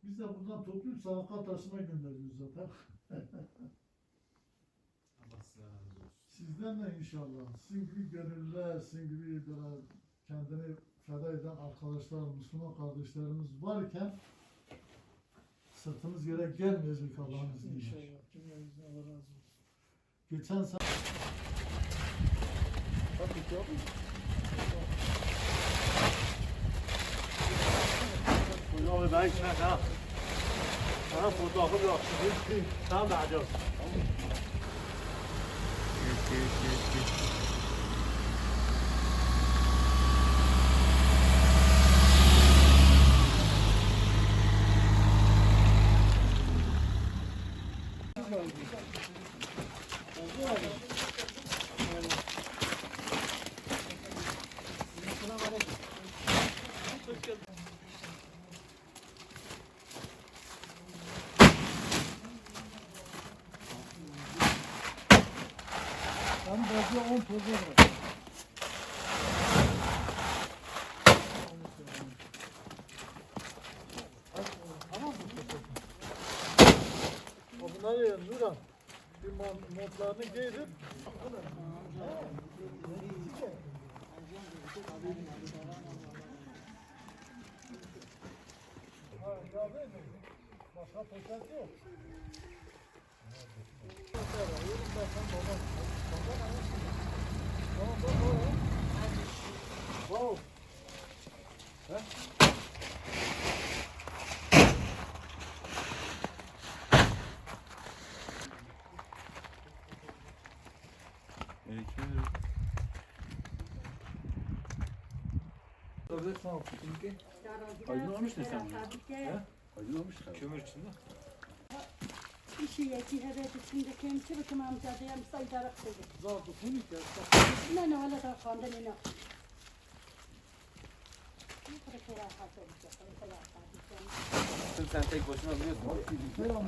Biz de buradan toplayıp sadaka taşına gönderiyoruz zaten. Allah size razı olsun. Sizden de inşallah. Sizin gibi gönüllüler, sizin gibi böyle kendini feda eden arkadaşlar, Müslüman kardeşlerimiz varken sırtımız yere gelmeyecek Allah'ın izniyle. İnşallah. Cümlemizden Allah razı olsun. Geçen sene Abi ben içine tamam. Sana fotoğrafı yok. Tamam da hadi. ben bazı 10 tozu var. Bunları Nurhan bir montlarını giydir. Başka poşet yok. Wow. Aydın olmuş ne sen? Aydın olmuş. Kömür içinde. İşi yeki evet içinde kendisi bakım amca diyem saydarak dedi. Zaten bunu kes. Ne hala da kandilina. Ne kadar ferahat olacak. Sen tek başına biliyorsun. Selam.